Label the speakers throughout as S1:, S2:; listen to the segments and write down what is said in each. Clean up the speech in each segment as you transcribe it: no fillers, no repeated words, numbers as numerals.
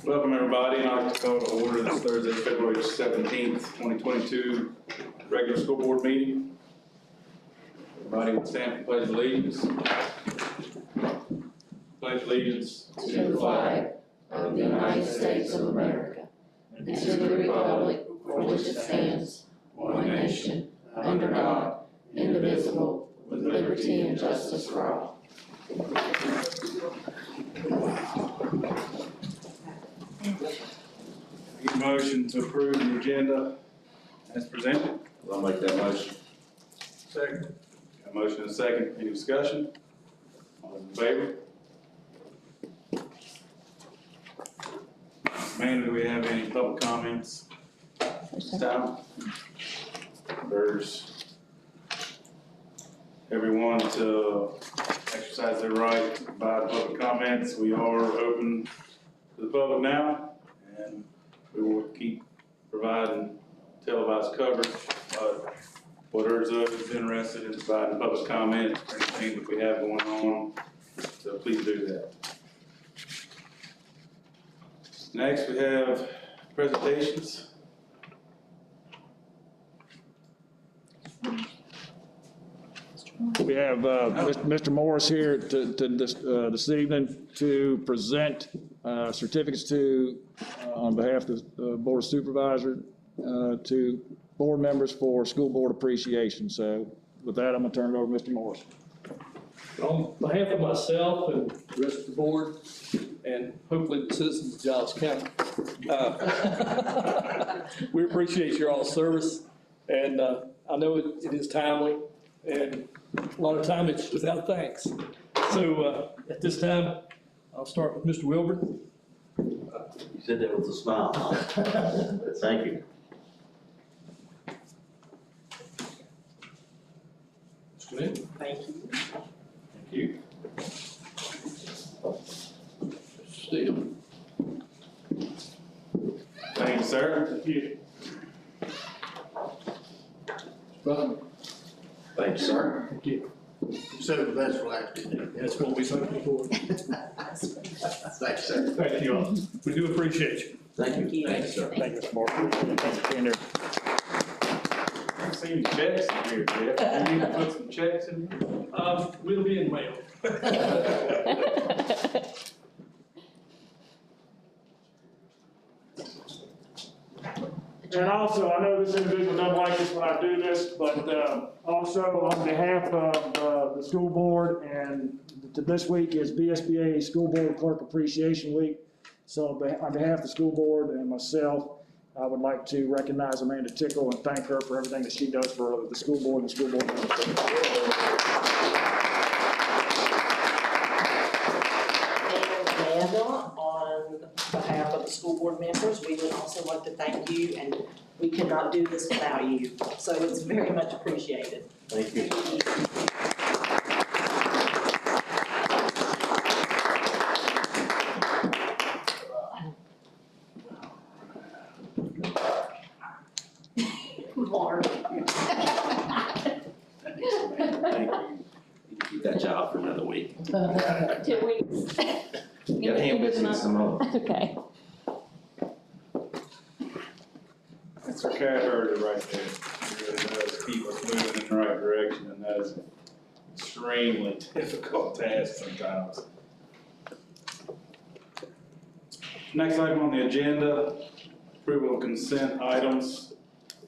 S1: Welcome everybody, and I'd like to call to order this Thursday, February 17th, 2022 regular school board meeting. Everybody would stand for pledge of allegiance. Pledge allegiance
S2: to the flag of the United States of America and to the republic for which it stands, one nation, under God, indivisible, with liberty and justice for all.
S1: Motion to approve the agenda as presented.
S3: I'll make that motion.
S1: Second. Got a motion and a second. Any discussion? All those in favor? Amanda, do we have any public comments this time? There's everyone to exercise their right to provide public comments. We are open to the public now, and we will keep providing televised coverage. What urges those who's interested in providing public comment or anything that we have going on, so please do that. Next, we have presentations.
S4: We have Mr. Morris here this evening to present certificates to, on behalf of the Board of Supervisors, to board members for school board appreciation. So with that, I'm going to turn it over to Mr. Morris.
S5: On behalf of myself and the rest of the board, and hopefully the citizens of Giles County, we appreciate your all's service, and I know it is timely, and a lot of time it's without thanks. So at this time, I'll start with Mr. Wilburn.
S3: You said that with a smile. Thank you.
S5: Mr. Nick.
S2: Thank you.
S1: Thank you.
S5: Mr. Steele.
S1: Thank you, sir.
S5: Thank you. Brother.
S3: Thank you, sir.
S5: Thank you.
S6: You said it was best for last year.
S5: That's what we hope for.
S6: Thanks, sir.
S5: Thank you all. We do appreciate you.
S3: Thank you.
S2: Thank you.
S3: Sir.
S4: Thank you, Mr. Morris. Thanks for being here.
S1: I've seen checks in here, Jeff. You need to put some checks in here?
S5: We'll be in mail.
S4: And also, I know this individual doesn't like this when I do this, but also on behalf of the school board, and this week is Bsba School Board Clerk Appreciation Week. So on behalf of the school board and myself, I would like to recognize Amanda Tickle and thank her for everything that she does for the school board and the school board members.
S7: Amanda, on behalf of the school board members, we would also like to thank you, and we could not do this without you. So it's very much appreciated.
S3: Thank you.
S7: Mark.
S3: Thank you. Keep that job for another week.
S2: 2 weeks.
S3: Got hand business some more.
S2: Okay.
S1: That's our cat herder right there. It really does keep us moving in the right direction, and that is an extremely difficult task sometimes. Next item on the agenda, approval of consent items.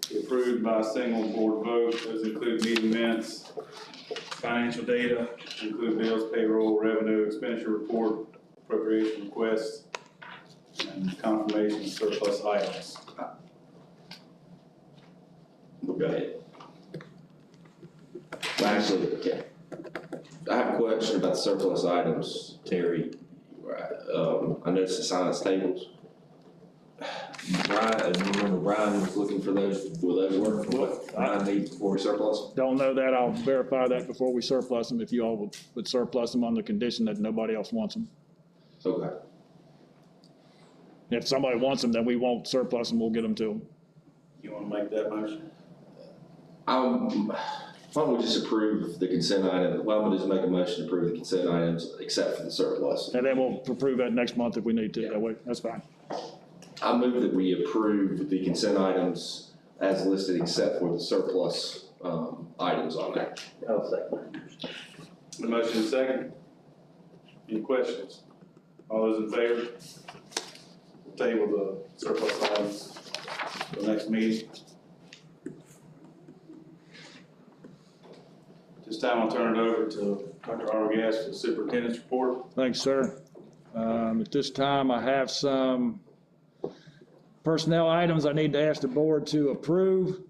S1: Be approved by a single board vote. Those include meeting minutes, financial data, include bills, payroll, revenue, expenditure report, appropriation requests, and confirmation of surplus items.
S3: Go ahead. Well, actually, okay. I have a question about the surplus items, Terry. I noticed the science tables. Brian, you remember Brian was looking for those, will those work for what Brian needs before we surplus?
S4: Don't know that. I'll verify that before we surplus them, if you all would surplus them on the condition that nobody else wants them.
S3: Okay.
S4: If somebody wants them, then we won't surplus them, we'll get them to them.
S1: You want to make that motion?
S3: Why don't we just approve the consent item? Why don't we just make a motion to approve the consent items except for the surplus?
S4: And then we'll approve that next month if we need to,
S3: Yeah.
S4: that way, that's fine.
S3: I move that we approve the consent items as listed except for the surplus, items on there.
S6: I'll second.
S1: The motion is second. Any questions? All those in favor? Table the surplus items for the next meeting. This time I'll turn it over to Dr. Arbogast for the superintendent's report.
S4: Thanks, sir. At this time, I have some personnel items I need to ask the board to approve.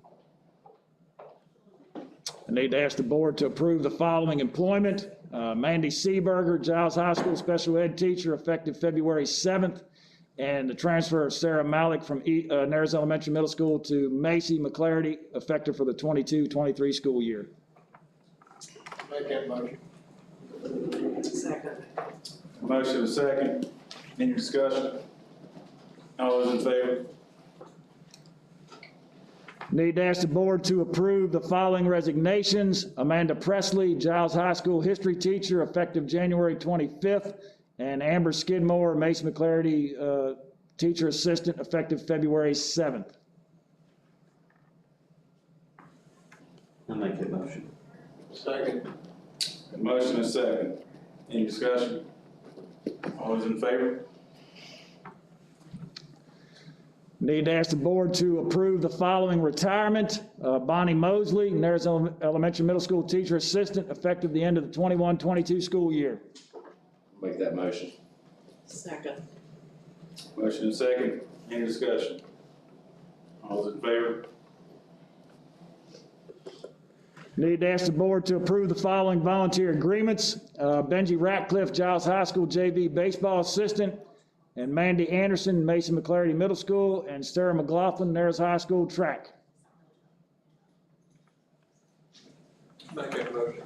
S4: I need to ask the board to approve the following employment. Mandy Seaberger, Giles High School Special Ed Teacher, effective February 7th. And the transfer of Sarah Malik from Nares Elementary Middle School to Macy McClarity, effective for the 22-23 school year.
S6: Make that motion.
S7: Second.
S1: Motion is second. Any discussion? All those in favor?
S4: Need to ask the board to approve the following resignations. Amanda Presley, Giles High School History Teacher, effective January 25th. And Amber Skidmore, Mace McClarity, Teacher Assistant, effective February 7th.
S6: I'll make that motion. Second.
S1: The motion is second. Any discussion? All those in favor?
S4: Need to ask the board to approve the following retirement. Bonnie Mosley, Nares Elementary Middle School Teacher Assistant, effective the end of the 21-22 school year.
S3: Make that motion.
S7: Second.
S1: Motion is second. Any discussion? All those in favor?
S4: Need to ask the board to approve the following volunteer agreements. Benji Ratcliffe, Giles High School JV Baseball Assistant, and Mandy Anderson, Mason McClarity Middle School, and Sarah McLaughlin, Nares High School Track.
S6: Make that motion.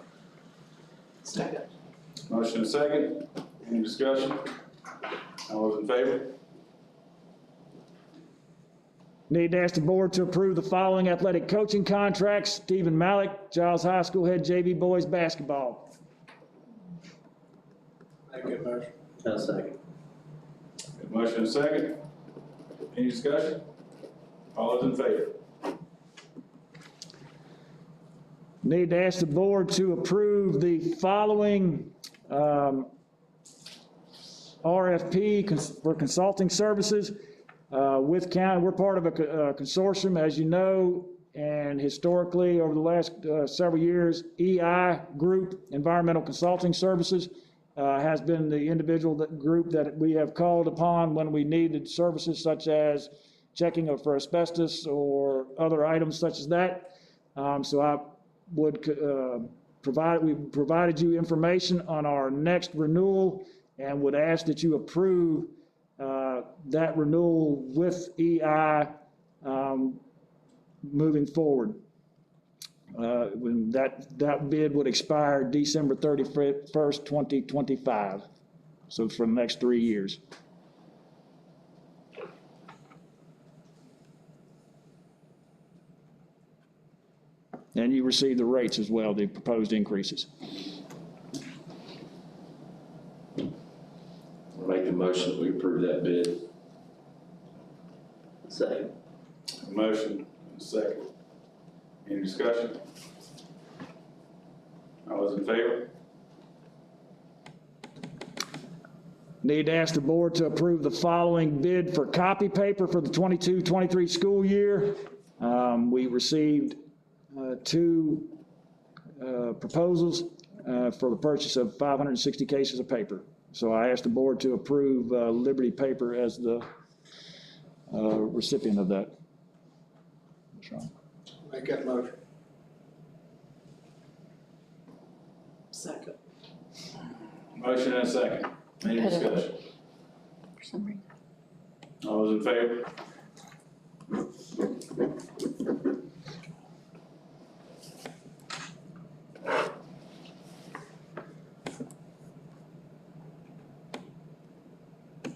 S7: Second.
S1: Motion is second. Any discussion? All those in favor?
S4: Need to ask the board to approve the following athletic coaching contracts. Stephen Malik, Giles High School Head JV Boys Basketball.
S6: Make that motion. I'll second.
S1: Motion is second. Any discussion? All those in favor?
S4: Need to ask the board to approve the following RFP for consulting services with county. We're part of a consortium, as you know, and historically, over the last several years, EI Group, Environmental Consulting Services, has been the individual group that we have called upon when we needed services such as checking for asbestos or other items such as that. So I would we provided you information on our next renewal and would ask that you approve that renewal with EI moving forward. When that bid would expire December 31st, 2025. So for the next 3 years. And you receive the rates as well, the proposed increases.
S3: I'll make the motion that we approve that bid.
S6: Second.
S1: Motion is second. Any discussion? All those in favor?
S4: Need to ask the board to approve the following bid for copy paper for the 22-23 school year. We received two proposals for the purchase of 560 cases of paper. So I asked the board to approve Liberty Paper as the recipient of that.
S6: Make that motion.
S7: Second.
S1: Motion and a second. Any discussion?
S2: For some reason.
S1: All those in favor?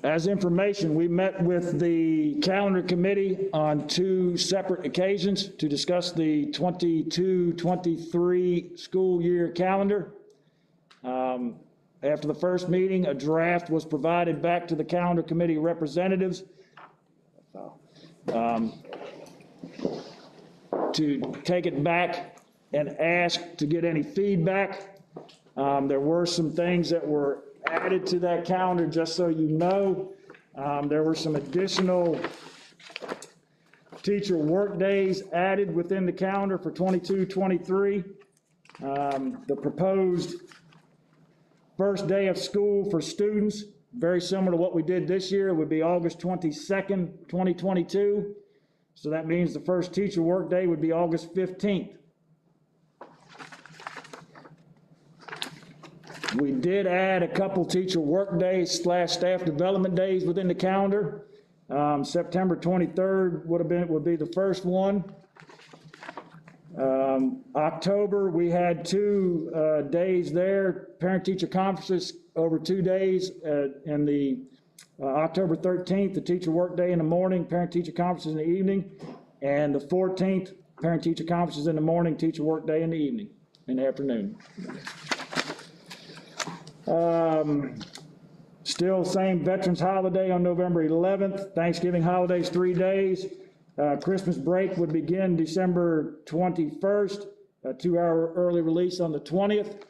S4: As information, we met with the calendar committee on 2 separate occasions to discuss the 22-23 school year calendar. After the first meeting, a draft was provided back to the calendar committee representatives to take it back and ask to get any feedback. There were some things that were added to that calendar, just so you know. There were some additional teacher work days added within the calendar for 22-23. The proposed first day of school for students, very similar to what we did this year, would be August 22nd, 2022. So that means the first teacher work day would be August 15th. We did add a couple teacher work days / staff development days within the calendar. September 23rd would be the first one. October, we had 2 days there, parent-teacher conferences over 2 days. In the October 13th, the teacher work day in the morning, parent-teacher conferences in the evening. And the 14th, parent-teacher conferences in the morning, teacher work day in the evening, in the afternoon. Still same Veterans holiday on November 11th, Thanksgiving holidays 3 days. Christmas break would begin December 21st, a 2-hour early release on the 20th.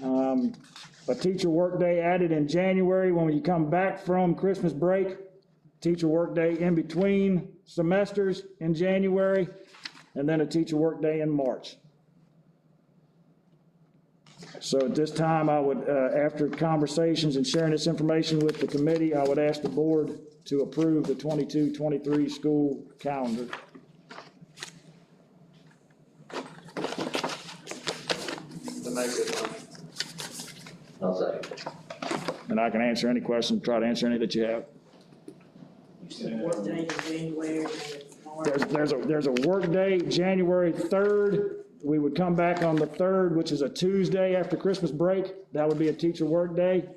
S4: A teacher work day added in January when you come back from Christmas break. Teacher work day in between semesters in January, and then a teacher work day in March. So at this time, I would, after conversations and sharing this information with the committee, I would ask the board to approve the 22-23 school calendar.
S6: I'll second.
S4: And I can answer any questions, try to answer any that you have.
S7: You said work day in January and it's March.
S4: There's a work day, January 3rd. We would come back on the 3rd, which is a Tuesday after Christmas break. That would be a teacher work day.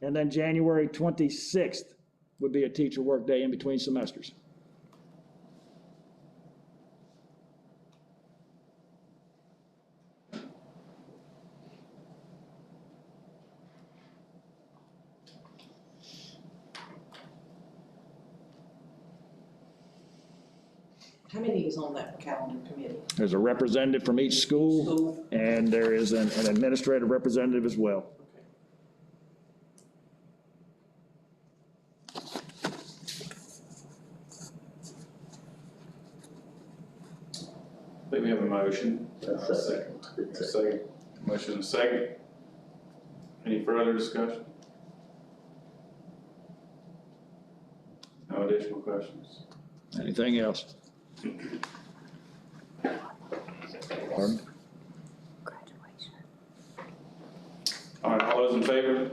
S4: And then January 26th would be a teacher work day in between semesters.
S7: How many is on that calendar committee?
S4: There's a representative from each school,
S7: School.
S4: and there is an administrative representative as well.
S1: I think we have a motion.
S6: Second.
S1: A second. Motion and a second. Any further discussion? No additional questions?
S4: Anything else? Pardon?
S1: All right, all those in favor?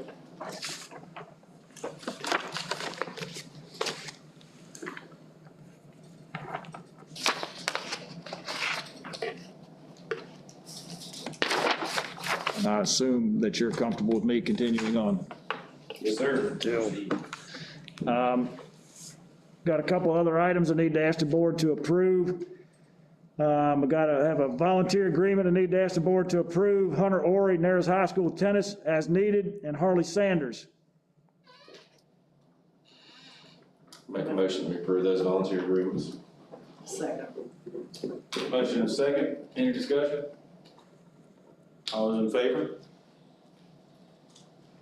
S4: And I assume that you're comfortable with me continuing on.
S1: Yes, sir.
S4: Got a couple other items I need to ask the board to approve. I got to have a volunteer agreement I need to ask the board to approve. Hunter Ori, Narrows High School tennis as needed, and Harley Sanders.
S3: Make a motion to approve those volunteer agreements.
S7: Second.
S1: Motion and a second. Any discussion? All those in favor?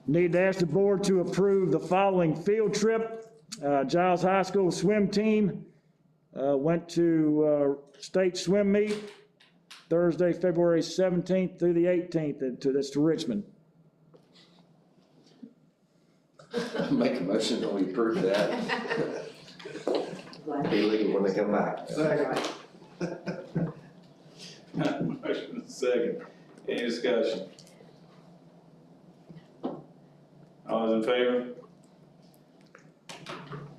S4: Need to ask the board to approve the following field trip. Giles High School swim team went to state swim meet Thursday, February 17th through the 18th. That's to Richmond.
S3: Make a motion that we approve that. Be legal when they come back.
S1: Motion and a second. Any discussion? All those in favor?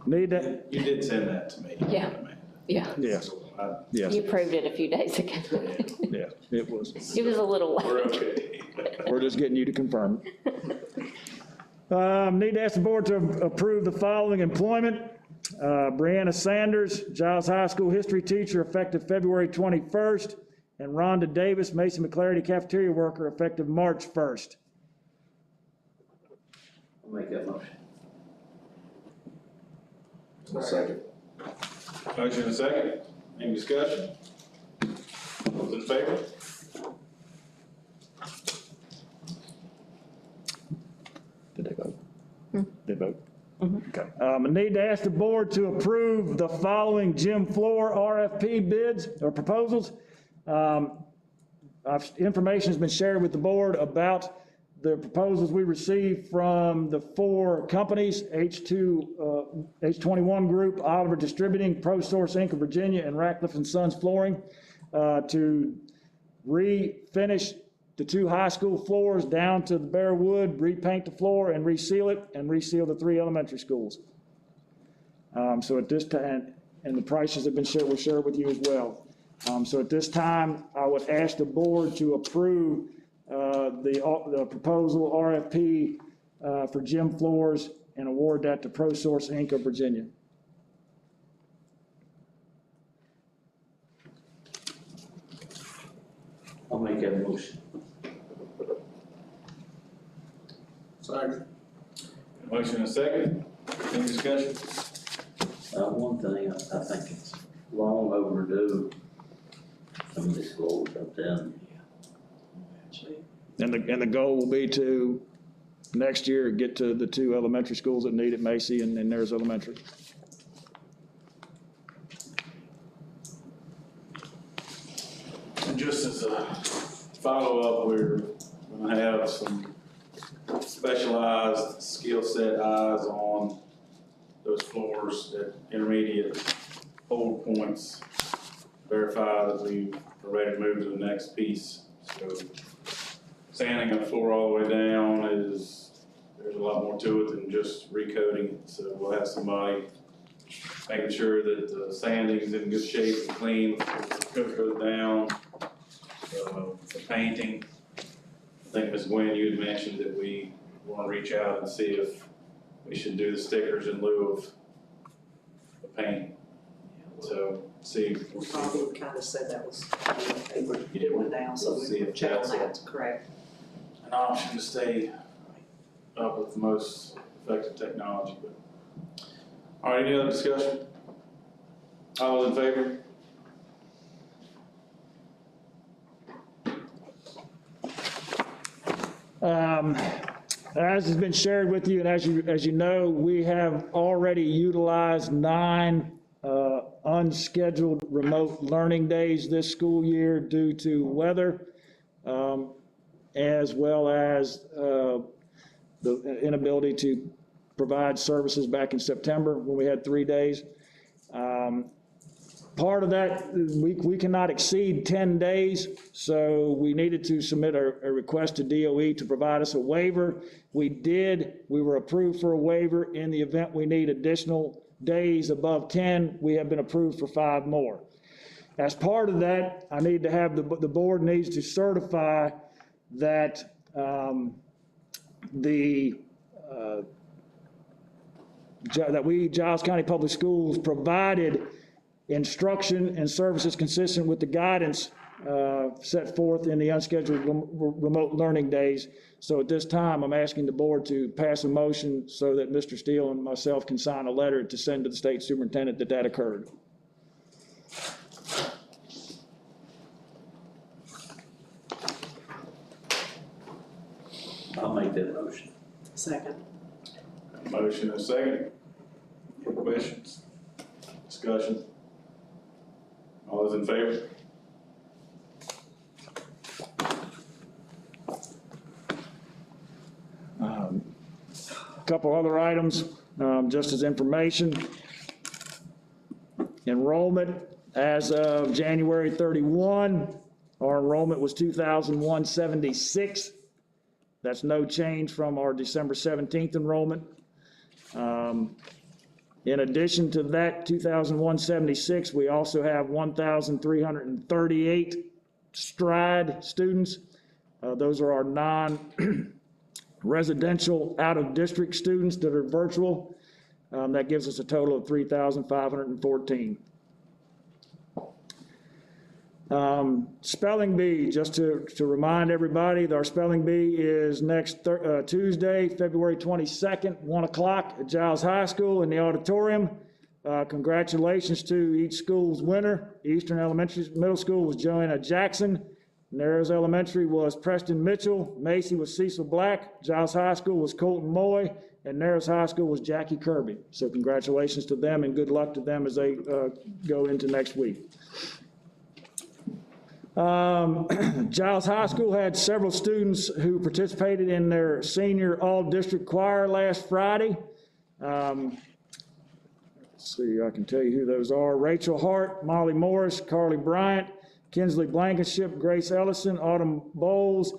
S4: Need to,
S1: You did send that to me.
S2: Yeah.
S1: Amanda.
S2: Yeah,
S4: yes,
S1: I-
S4: yes,
S2: you approved it a few days ago.
S4: yeah, it was.
S2: It was a little
S1: We're
S2: late.
S1: okay.
S4: We're just getting you to confirm. Need to ask the board to approve the following employment. Brianna Sanders, Giles High School history teacher, effective February 21st, and Rhonda Davis, Mason McClarity cafeteria worker, effective March 1st.
S6: I'll make that motion.
S3: Second.
S1: Motion and a second. Any discussion? Those in favor?
S4: Did they vote? They vote? Okay. I need to ask the board to approve the following gym floor RFP bids or proposals. Information has been shared with the board about the proposals we received from the 4 companies, H21 Group, Oliver Distributing, ProSource Inc. of Virginia, and Ratcliffe & Sons Flooring, to refinish the 2 high school floors down to the bare wood, repaint the floor and reseal it, and reseal the 3 elementary schools. So at this time, and the prices have been shared, were shared with you as well. So at this time, I would ask the board to approve the proposal RFP for gym floors and award that to ProSource Inc. of Virginia.
S6: I'll make that motion.
S1: Second. Motion and a second. Any discussion?
S6: One thing, I think it's long overdue, some of these schools up there.
S4: And the goal will be to, next year, get to the 2 elementary schools that need it, Macy and Nares Elementary.
S1: And just as a follow-up, we're gonna have some specialized skill set eyes on those floors at intermediate hold points, verify that we are ready to move to the next piece. So sanding a floor all the way down there's a lot more to it than just recoating it. So we'll have somebody making sure that the sanding is in good shape and clean before the coat goes down. The painting, I think Ms. Gwen, you had mentioned that we want to reach out and see if we should do the stickers in lieu of the paint. So see.
S7: Probably kind of said that was,
S1: Yeah,
S7: went down, so
S1: we'll see
S7: we
S1: if
S7: check on
S1: that's
S7: that, correct.
S1: an option to stay up with the most effective technology. But all right, any other discussion? All those in favor?
S4: As has been shared with you, and as you know, we have already utilized 9 unscheduled remote learning days this school year due to weather, as well as the inability to provide services back in September when we had 3 days. Part of that, we cannot exceed 10 days, so we needed to submit a request to DOE to provide us a waiver. We did. We were approved for a waiver. In the event we need additional days above 10, we have been approved for 5 more. As part of that, I need to have, the board needs to certify that Giles County Public Schools, provided instruction and services consistent with the guidance set forth in the unscheduled remote learning days. So at this time, I'm asking the board to pass a motion so that Mr. Steele and myself can sign a letter to send to the state superintendent that occurred.
S6: I'll make that motion.
S7: Second.
S1: Motion and a second. Any questions? Discussion? All those in favor?
S4: A couple other items, just as information. Enrollment as of January 31, our enrollment was 2,176. That's no change from our December 17th enrollment. In addition to that 2,176, we also have 1,338 stride students. Those are our non-residential out-of-district students that are virtual. That gives us a total of 3,514. Spelling bee, just to remind everybody, our spelling bee is next Tuesday, February 22nd, 1 o'clock at Giles High School in the auditorium. Congratulations to each school's winner. Eastern Elementary Middle School was Joanna Jackson. Narrows Elementary was Preston Mitchell. Macy was Cecil Black. Giles High School was Colton Moy. And Narrows High School was Jackie Kirby. So congratulations to them and good luck to them as they go into next week. Giles High School had several students who participated in their senior all-district choir last Friday. Let's see, I can tell you who those are. Rachel Hart, Molly Morris, Carly Bryant, Kinsley Blankenship, Grace Ellison, Autumn Bowles,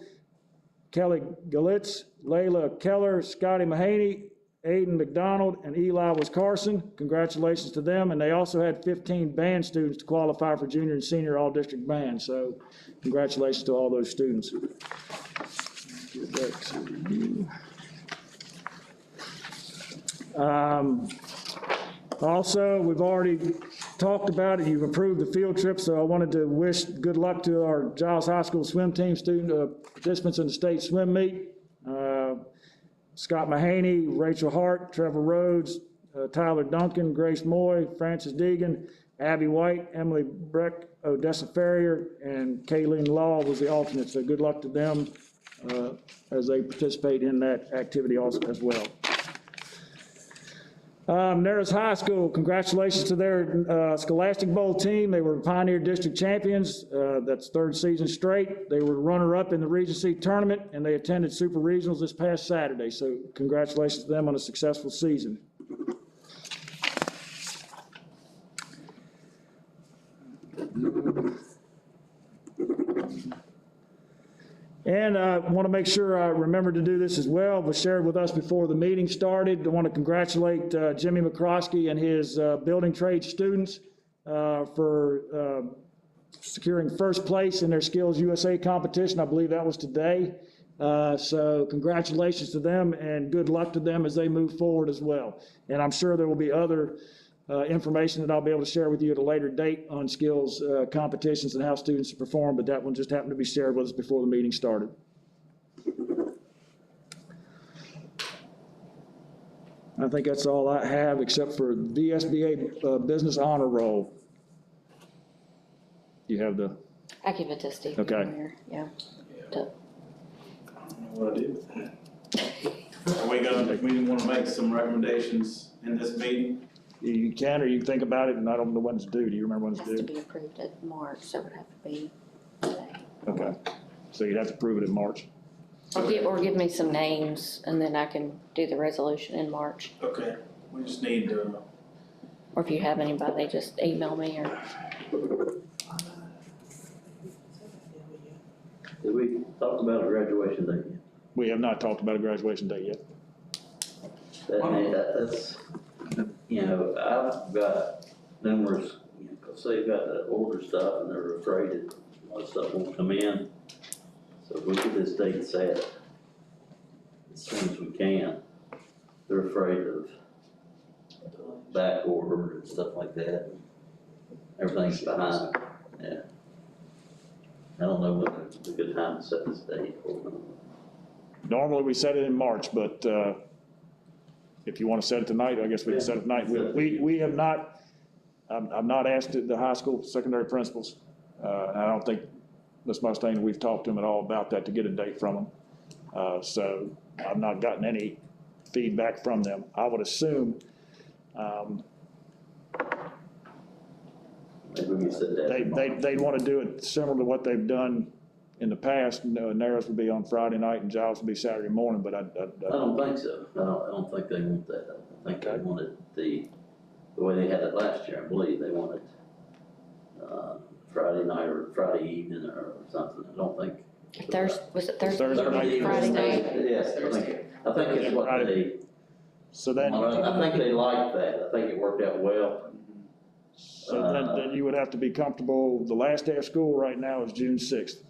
S4: Kelly Galitz, Layla Keller, Scotty Mahaney, Aiden McDonald, and Eli Carson. Congratulations to them. And they also had 15 band students to qualify for junior and senior all-district band. So congratulations to all those students. Get back to you. Also, we've already talked about it. You've approved the field trip, so I wanted to wish good luck to our Giles High School swim team participants in the state swim meet. Scott Mahaney, Rachel Hart, Trevor Rhodes, Tyler Duncan, Grace Moy, Francis Deegan, Abby White, Emily Breck, Odessa Ferrier, and Kayleen Law was the alternate. So good luck to them as they participate in that activity also as well. Narrows High School, congratulations to their Scholastic Bowl team. They were Pioneer District champions. That's third season straight. They were runner-up in the Regency tournament, and they attended Super Regionals this past Saturday. So congratulations to them on a successful season. And I want to make sure I remember to do this as well. It was shared with us before the meeting started. I want to congratulate Jimmy McCroskey and his building trade students for securing first place in their Skills USA competition. I believe that was today. So congratulations to them and good luck to them as they move forward as well. And I'm sure there will be other information that I'll be able to share with you at a later date on skills competitions and how students perform, but that one just happened to be shared with us before the meeting started. I think that's all I have except for VSBA Business Honor Roll. You have the...
S2: I give it to Steve.
S4: Okay.
S2: Yeah.
S1: I don't know what I did with that. Are we want to make some recommendations in this meeting?
S4: You can, or you can think about it, and I don't know when it's due. Do you remember when
S2: It
S4: it's
S2: has to
S4: due?
S2: be approved at March, so it would have to be today.
S4: Okay. So you'd have to prove it in March.
S2: Or give me some names, and then I can do the resolution in March.
S1: Okay, we just need to.
S2: Or if you have anybody, just email me or.
S6: Did we talk about a graduation date yet?
S4: We have not talked about a graduation date yet.
S6: That's, you know, I've got numerous, you know, cause they've got to order stuff and they're afraid that a lot of stuff won't come in. So if we get this date set as soon as we can, they're afraid of back order and stuff like that. Everything's behind, yeah. I don't know when it's a good time to set this date.
S4: Normally, we set it in March, but if you want to set it tonight, I guess we can set it tonight. We have not, I've not asked the high school secondary principals. And I don't think Ms. Mustaine, we've talked to them at all about that to get a date from them. So I've not gotten any feedback from them. I would assume
S6: Maybe we said that.
S4: they'd want to do it similar to what they've done in the past. Narrows would be on Friday night and Giles would be Saturday morning, but I
S6: don't think so. I don't think they want that. I think they wanted the way they had it last year. I believe they wanted Friday night or Friday evening or something. I don't think.
S2: Was it Thursday?
S4: Thursday night.
S2: Friday night?
S6: Yes, I think it's what they,
S4: So then,
S6: I think they liked that. I think it worked out well.
S4: so then you would have to be comfortable, the last day of school right now is June 6th.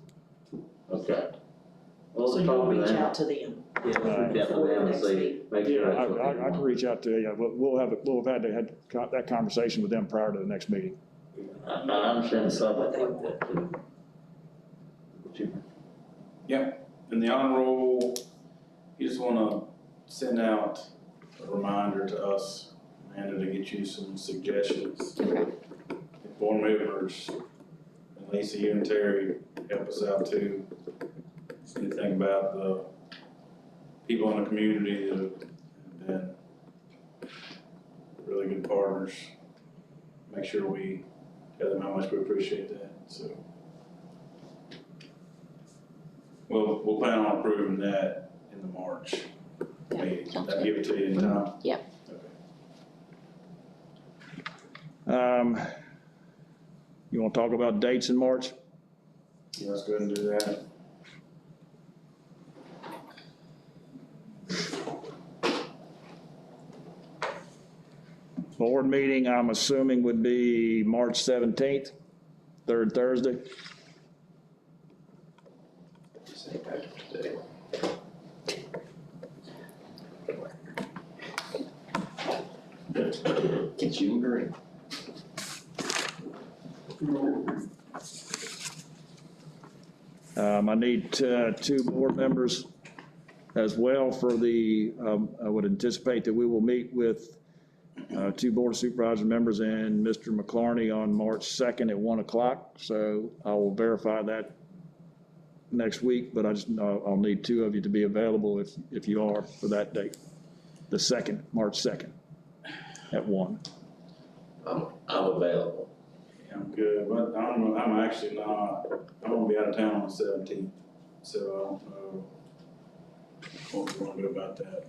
S6: Okay. Well,
S7: So
S6: let's
S7: you'll
S6: talk to
S7: reach
S6: them.
S7: out to them.
S6: Yeah, let's reach out to them and see, make sure that's what they
S4: I can
S6: want.
S4: reach out to you, yeah, we'll have that conversation with them prior to the next meeting.
S6: I understand stuff like that too. But you-
S1: In the honor roll, you just want to send out a reminder to us, Amanda to get you some suggestions.
S2: Okay.
S1: Board members, and Lisa, you and Terry help us out too. You think about the people in the community that have been really good partners. Make sure we tell them how much we appreciate that, so. We'll plan on approving that in the March meeting.
S2: sounds
S1: I'll
S2: good.
S1: give it to you in time.
S2: Yep.
S1: Okay.
S4: You wanna talk about dates in March?
S1: Yeah, let's go ahead and do that.
S4: Board meeting, I'm assuming would be March 17th, third Thursday.
S3: St. Patrick's Day. Get you agree.
S4: I need two board members as well for the, I would anticipate that we will meet with two board of supervisor members and Mr. McClarney on March 2nd at 1 o'clock. So I will verify that next week, but I'll need two of you to be available if you are for that date. The 2nd, March 2nd at 1.
S3: I'm available.
S1: Yeah, I'm good, but I'm actually not, I'm gonna be out of town on the 17th, so I don't know what we wanna do about that.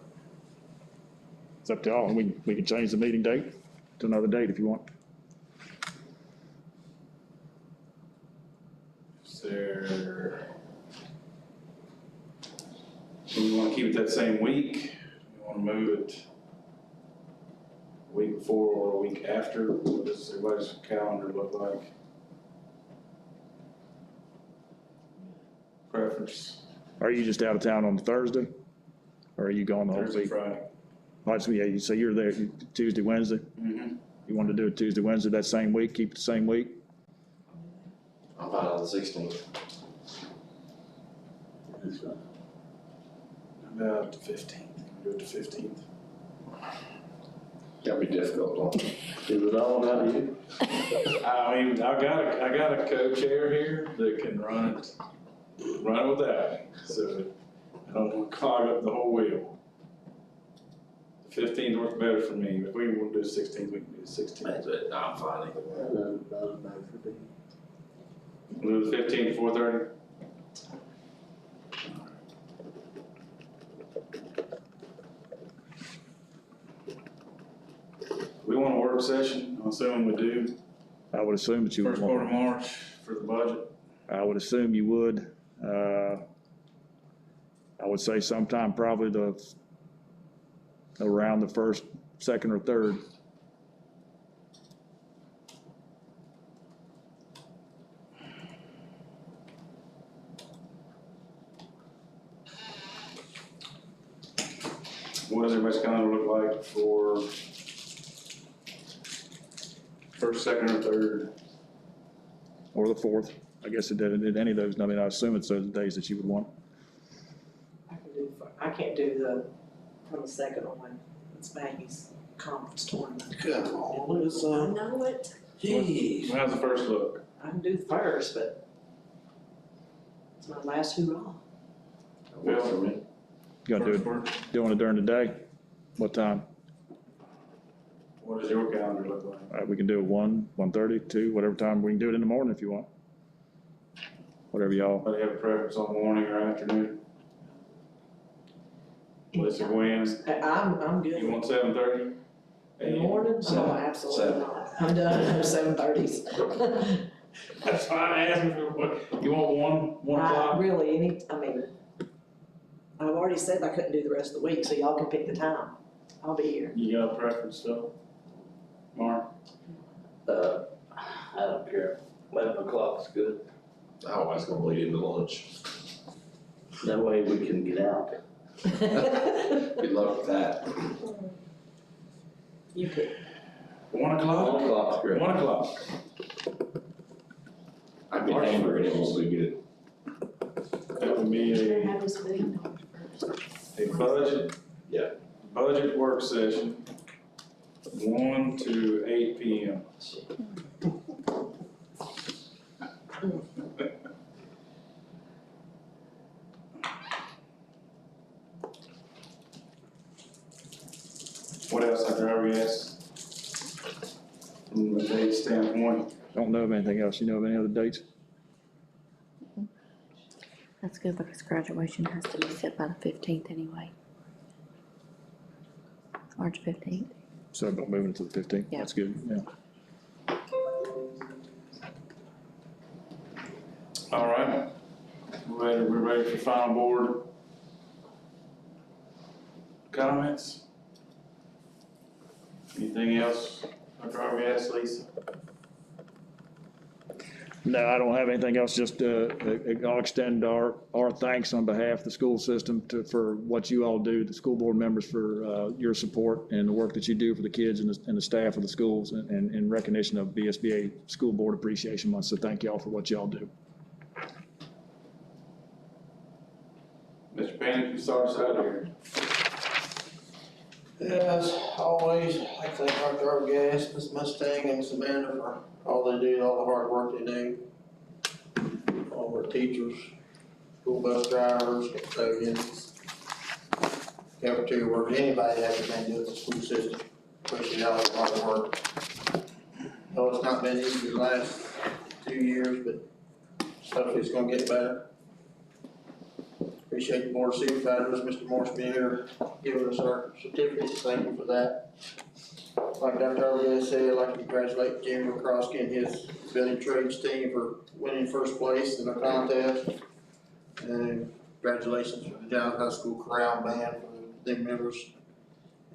S4: It's up to y'all, and we can change the meeting date to another date if you want.
S1: Is there, do you wanna keep it that same week? You wanna move it a week before or a week after? What does everybody's calendar look like? Preference,
S4: Are you just out of town on Thursday? Or are you gone the whole
S1: Thursday,
S4: week?
S1: Friday?
S4: Yeah, so you're there Tuesday, Wednesday?
S1: Mm-hmm.
S4: You want to do it Tuesday, Wednesday that same week, keep it the same week?
S3: I'm fine on the 16th.
S6: That's fine.
S1: About the 15th, do it the 15th.
S3: That'd be difficult, huh?
S6: Is it all about you?
S1: I mean, I got a co-chair here that can run it without me, so I don't wanna clog up the whole wheel. The 15th works better for me, if we want to do the 16th, we can do the 16th.
S3: That's it. I'm fine either way.
S1: We'll do the 15th, 4:30? We want a work session, I'm assuming we do,
S4: I would assume that you would
S1: first part
S4: want,
S1: of March for the budget.
S4: I would assume you would. I would say sometime probably around the first, second, or third.
S1: What does everybody's calendar look like for first, second, or third?
S4: Or the fourth. I guess it did any of those. I mean, I assume it's those days that you would want.
S7: I can't do on the second one, it's Maggie's conference tournament.
S3: Come on,
S7: I
S3: Lisa.
S7: know it,
S3: Jeez.
S1: How's the first look?
S7: I can do the first, but it's my last hurrah.
S3: That works for me.
S4: You gonna
S1: First work?
S4: doing it during the day? What time?
S1: What does your calendar look like?
S4: All right, we can do it 1, 1:30, 2, whatever time. We can do it in the morning if you want. Whatever y'all.
S1: Anybody have a preference on morning or afternoon? Lisa, Gwen,
S7: I'm good.
S1: you want 7:30?
S7: In the morning? Oh,
S3: Seven.
S7: absolutely
S3: Seven.
S7: not. I'm done at 7:30s.
S1: That's why I asked you for what, you want one o'clock?
S7: Really, I've already said I couldn't do the rest of the week, so y'all can pick the time. I'll be here.
S1: You got a preference though? Mark?
S6: I don't care. 11 o'clock's good.
S3: I always gonna bleed into lunch.
S6: That way we can get out.
S3: Good luck with that.
S7: You pick.
S1: 1 o'clock?
S6: 1 o'clock's great.
S1: 1 o'clock.
S3: I'd be angry and it won't be good.
S1: That would be a budget.
S3: Yeah.
S1: Budget work session 1 to 8 p.m. What else, Dr. Harvey? From the date standpoint?
S4: Don't know of anything else. You know of any other dates?
S2: That's good because graduation has to be set by the 15th anyway. March 15th.
S4: So about moving to the 15th.
S2: Yeah.
S4: That's good, yeah.
S1: All right. We're ready for final board comments? Anything else, Dr. Harvey, Lisa?
S4: No, I don't have anything else, just, I'll extend our thanks on behalf of the school system for what you all do, the school board members for, your support and the work that you do for the kids and the staff of the schools and in recognition of BSBA School Board Appreciation Month, so thank you all for what you all do.
S1: Mr. Panic, you start us out here.
S8: As always, I thank Dr. Argas, Ms. Mustang, and Ms. Amanda for all they do, all the hard work they do. All our teachers, school bus drivers, custodians, cafeteria workers, anybody that has anything to do with the school system. Appreciate all the hard work. No, it's not been easy the last 2 years, but hopefully it's gonna get better. Appreciate the board of supervisors, Mr. Morris being here, giving us our certificates, thank you for that. Like Dr. Argas said, I'd like to congratulate Jimmy McCroskey and his building trades team for winning first place in the contest. And congratulations for the Johns High School Chorale Band for the big members.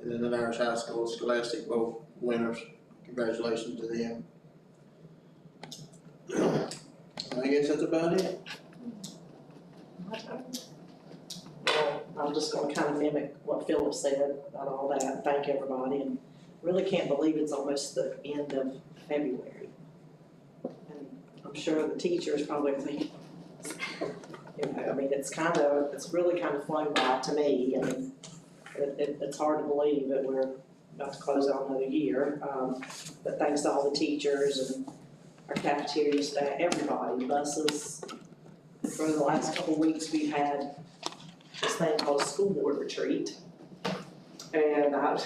S8: And then the Irish High School Scholastic both winners, congratulations to them. I guess that's about it.
S7: Well, I'm just gonna kind of mimic what Philip said about all that, thank everybody, and really can't believe it's almost the end of February. And I'm sure the teachers probably think, you know, I mean, it's really kind of flown by to me, I mean, it's hard to believe that we're about to close out another year. But thanks to all the teachers and our cafeteria staff, everybody, buses. For the last couple of weeks, we've had this thing called a school board retreat. And I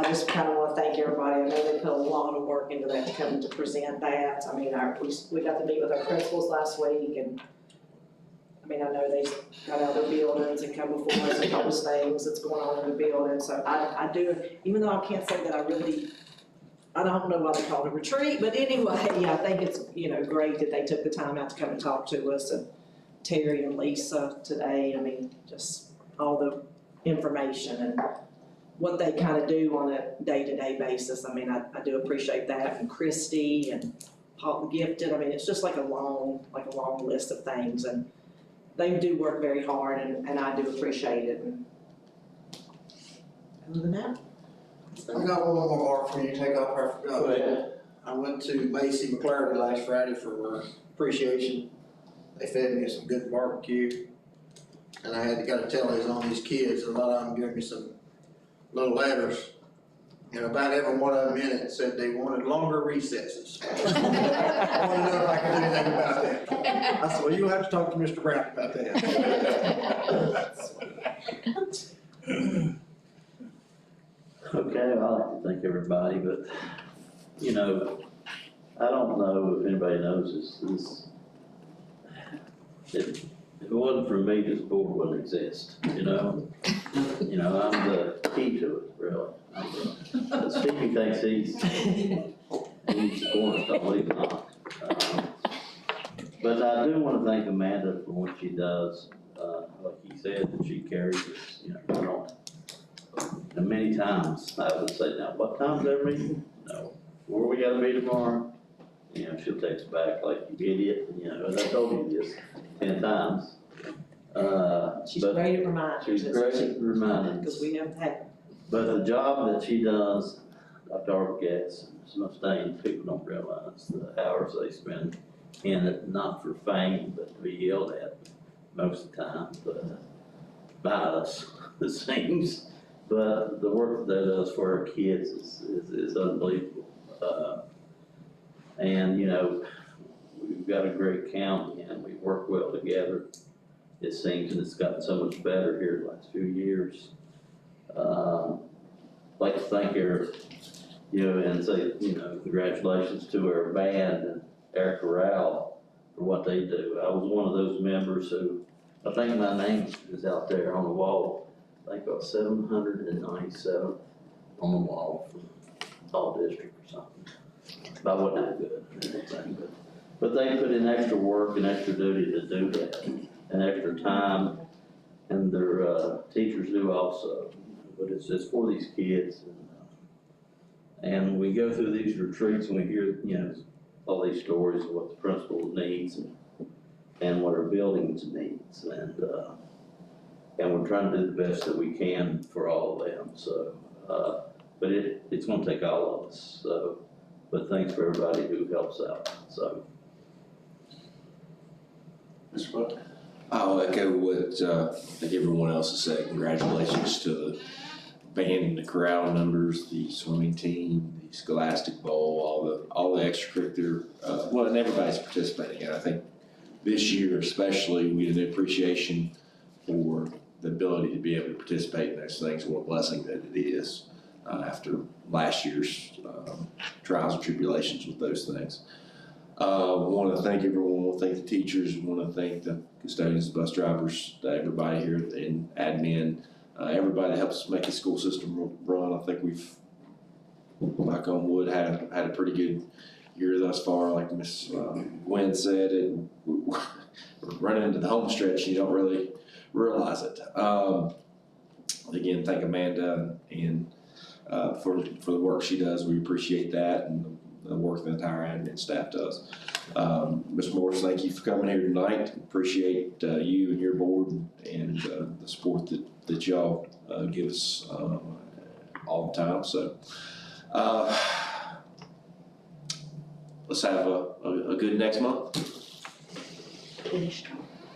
S7: just kind of want to thank everybody. I know they put a lot of work into that to come to present that. I mean, we got to meet with our principals last week, and I mean, I know they got out of their buildings and come before us and told us things that's going on in the building. So I do, even though I can't say that I don't know why they call it a retreat, but anyway, I think it's, you know, great that they took the time out to come and talk to us, and Terry and Lisa today. I mean, just all the information and what they kind of do on a day-to-day basis. I mean, I do appreciate that, and Christy and Paul Gifted. I mean, it's just like a long list of things, and they do work very hard, and I do appreciate it. And other than that,
S8: I got one more bar for you to take off, I forgot.
S6: Go ahead.
S8: I went to Macy McClarty last Friday for appreciation. They fed me some good barbecue. And I gotta tell these on these kids, a lot of them gave me some little letters. And about every one of them in it said they wanted longer recesses. I wanna know if I can do anything about that. I said, well, you'll have to talk to Mr. Brown about that.
S6: Okay, well, I'd like to thank everybody, but, you know, I don't know if anybody knows this, if it wasn't for me, this board wouldn't exist, you know? You know, I'm the key to it, really. Stevie thinks he's supportive, I believe not. But I do want to thank Amanda for what she does. Like he said, that she carries us, you know, and many times I would say, now, what time's their meeting? No. Where we gotta be tomorrow? You know, she'll text back like, you idiot, you know, and I told you this 10 times.
S7: she's
S6: But
S7: great at reminders.
S6: she's great at reminding.
S7: Because we never had.
S6: But the job that she does, Dr. Argas and Ms. Mustaine, people don't realize the hours they spend in it, not for fame, but to be yelled at most of the time, but by us, it seems. But the work that does for our kids is unbelievable. And, you know, we've got a great county and we work well together, it seems, and it's gotten so much better here the last few years. I'd like to thank our, you know, and say, you know, congratulations to our band and our chorale for what they do. I was one of those members who, I think my name is out there on the wall. I think about 797 on the wall for all district or something. But I wasn't that good or anything, but they put in extra work and extra duty to do that, and extra time, and their teachers do also. But it's for these kids, and we go through these retreats and we hear, you know, all these stories of what the principal needs and what our buildings needs, and we're trying to do the best that we can for all of them. So, but it's going to take all of us. So, but thanks for everybody who helps out. So,
S1: Mr. Buck?
S3: I'll echo what I think everyone else has said. Congratulations to the band and the chorale members, the swimming team, the Scholastic Bowl, all the extracurricular, well, and everybody's participating. And I think this year especially, we had an appreciation for the ability to be able to participate in those things. What a blessing that it is after last year's trials and tribulations with those things. Want to thank everyone. Want to thank the teachers. Want to thank the custodians, bus drivers, everybody here in admin, everybody that helps make the school system run. I think we've, knock on wood, had a pretty good year thus far. Like Miss Gwen said, we're running into the home stretch. You don't really realize it. Again, thank Amanda and for the work she does. We appreciate that, and the work the entire admin staff does. Ms. Morris, thank you for coming here tonight. Appreciate you and your board and the support that y'all give us all the time. So let's have a good next month.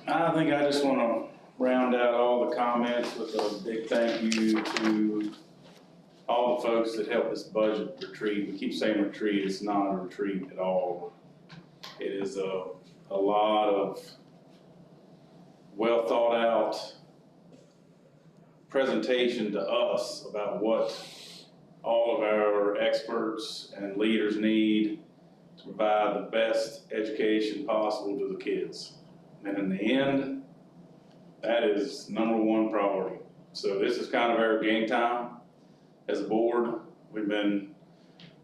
S1: I think I just want to round out all the comments with a big thank you to all the folks that helped this budget retreat. We keep saying retreat, it's not a retreat at all. It is a lot of well thought out presentation to us about what all of our experts and leaders need to provide the best education possible to the kids. And in the end, that is #1 priority. So this is kind of our game time. As a board, we've been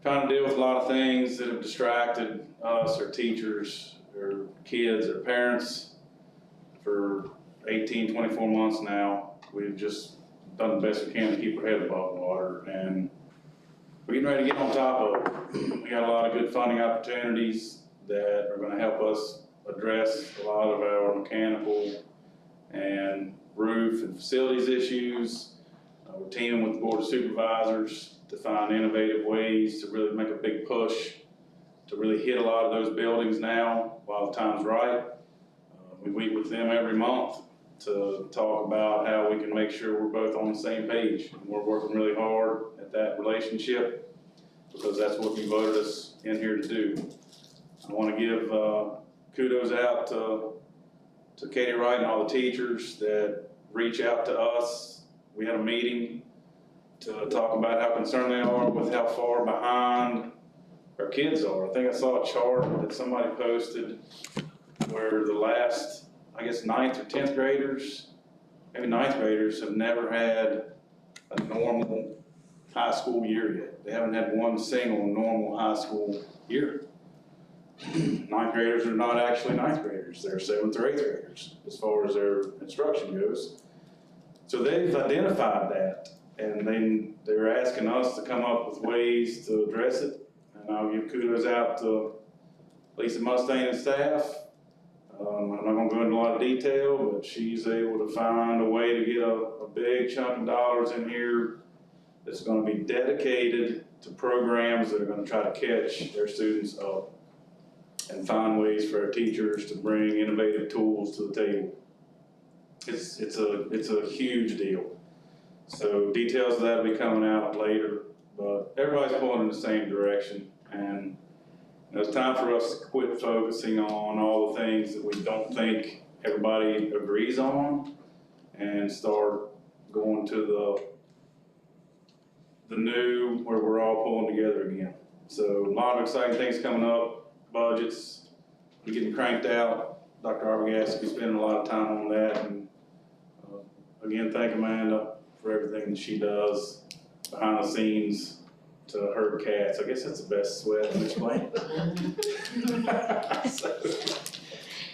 S1: trying to deal with a lot of things that have distracted us, our teachers, our kids, our parents for 18, 24 months now. We've just done the best we can to keep our head above water, and we're getting ready to get on top of it. We got a lot of good funding opportunities that are going to help us address a lot of our mechanical and roof and facilities issues. We're teaming with the Board of Supervisors to find innovative ways to really make a big push to really hit a lot of those buildings now while the time's right. We meet with them every month to talk about how we can make sure we're both on the same page. And we're working really hard at that relationship because that's what you voted us in here to do. I want to give kudos out to Katie Wright and all the teachers that reach out to us. We had a meeting to talk about how concerned they are with how far behind our kids are. I think I saw a chart that somebody posted where the last, I guess, 9th or 10th graders, maybe 9th graders, have never had a normal high school year yet. They haven't had one single normal high school year. 9th graders are not actually 9th graders. They're 7th or 8th graders as far as their instruction goes. So they've identified that, and then they're asking us to come up with ways to address it. And I'll give kudos out to Lisa Mustang and staff. I'm not gonna go into a lot of detail, but she's able to find a way to get a big chunk of dollars in here that's gonna be dedicated to programs that are gonna try to catch their students up and find ways for our teachers to bring innovative tools to the table. It's a huge deal. So details of that will be coming out later, but everybody's pulling in the same direction. And it's time for us to quit focusing on all the things that we don't think everybody agrees on and start going to the new, where we're all pulling together again. So a lot of exciting things coming up, budgets, we're getting cranked out. Dr. Arbogast will be spending a lot of time on that. And again, thank Amanda for everything that she does behind the scenes to herd cats. I guess that's the best way to explain it. So,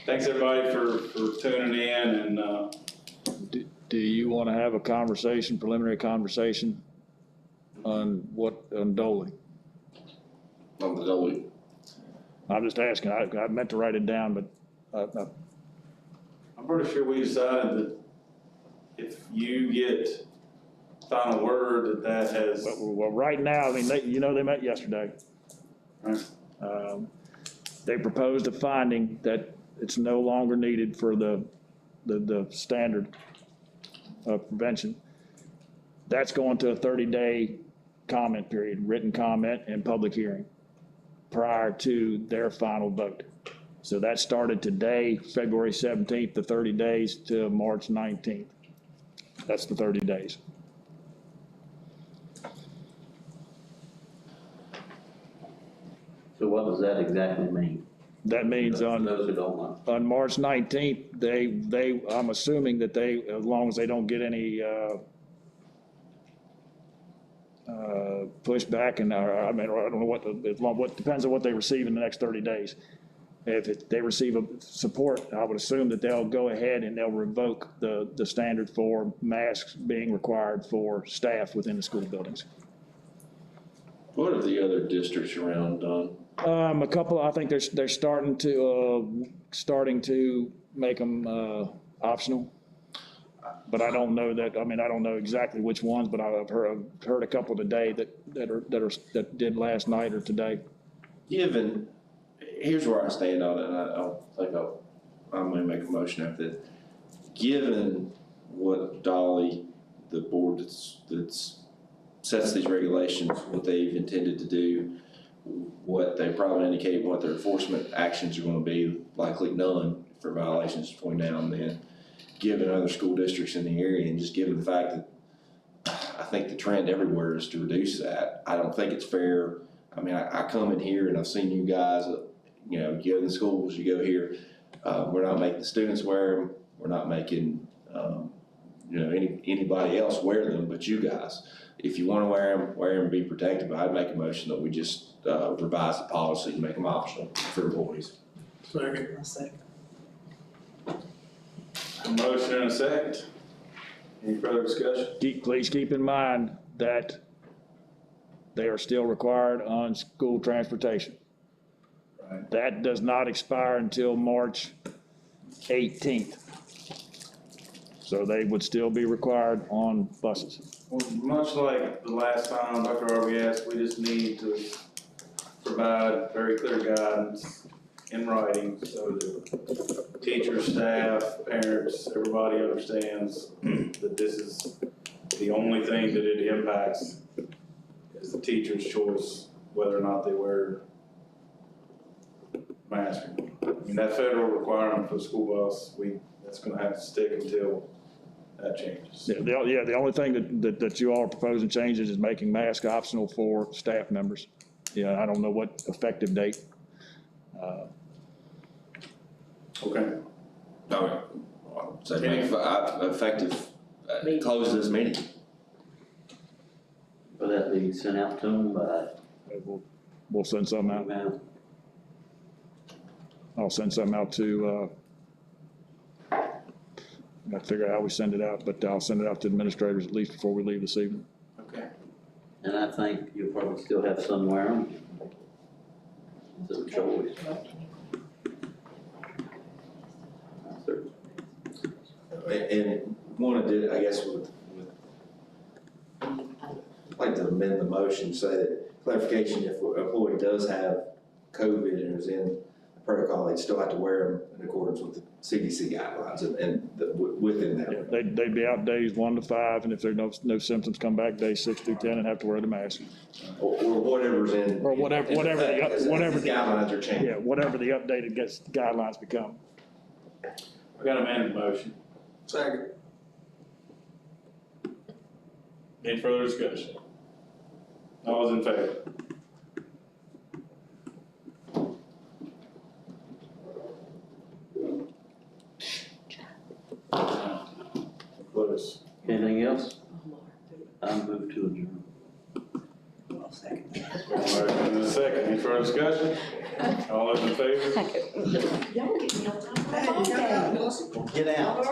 S1: thanks everybody for tuning in and
S9: Do you want to have a conversation, preliminary conversation on Dolly?
S3: On the Dolly.
S9: I'm just asking, I meant to write it down, but,
S1: I'm pretty sure we decided that if you get final word that has.
S9: well, right now, I mean, they met yesterday.
S1: Right.
S9: They proposed a finding that it's no longer needed for the standard of prevention. That's going to a 30-day comment period, written comment and public hearing prior to their final vote. So that started today, February 17th, the 30 days to March 19th. That's the 30 days.
S6: So what does that exactly mean?
S9: That means
S6: For those who don't know.
S9: on March 19th, I'm assuming that as long as they don't get any pushback, and I don't know what depends on what they receive in the next 30 days. If they receive support, I would assume that they'll go ahead and they'll revoke the standard for masks being required for staff within the school buildings.
S3: What are the other districts around done?
S9: A couple, I think they're starting to make them optional. But I don't know that, I don't know exactly which ones, but I've heard a couple today that did last night or today.
S3: Here's where I stand on it, and I think I'm gonna make a motion after that. Given what Dolly, the board that's sets these regulations, what they've intended to do, what they probably indicate, what their enforcement actions are gonna be, likely none for violations between now and then, given other school districts in the area, and just given the fact that I think the trend everywhere is to reduce that. I don't think it's fair. I come in here and I've seen you guys, you go to the schools, you go here, we're not making the students wear them, we're not making, anybody else wear them but you guys. If you wanna wear them, be protected, but I'd make a motion that we just revise the policy and make them optional for employees.
S8: Second.
S1: A motion and a second. Any further discussion?
S9: Please keep in mind that they are still required on school transportation.
S1: Right.
S9: That does not expire until March 18th. So they would still be required on buses.
S1: Well, much like the last time Dr. Arby asked, we just need to provide very clear guidance in writing so that teachers, staff, parents, everybody understands that this is the only thing that it impacts is the teacher's choice whether or not they wear masks. That federal requirement for the school bus, that's gonna have to stick until that changes.
S9: Yeah, the only thing that you all are proposing changes is making mask optional for staff members. Yeah, I don't know what effective date.
S1: Okay.
S3: So effective, close this meeting.
S6: Will that be sent out to them by
S9: We'll send some out.
S6: email?
S9: I'll send some out to, I gotta figure out how we send it out, but I'll send it out to administrators at least before we leave this evening.
S1: Okay.
S6: And I think you'll probably still have some wear them. It's a choice.
S3: And wanted to, I guess, I'd like to amend the motion, say that clarification, if an employee does have COVID and is in a protocol, they still have to wear them in accordance with the CDC guidelines within
S9: Yeah,
S3: that.
S9: they'd be out days 1 to 5, and if there are no symptoms, come back days 6 through 10 and have to wear the mask.
S3: Or whatever's in.
S9: Or whatever the-
S3: as
S9: whatever
S3: the
S9: the-
S3: guidelines are changing.
S9: Yeah, whatever the updated guidelines become.
S1: I got a amended motion.
S8: Second.
S1: Any further discussion? All those in favor? Close.
S6: Anything else? I move to adjourn.
S1: Motion and a second. Any further discussion? All those in favor?
S7: Y'all get me on time.
S8: Get out.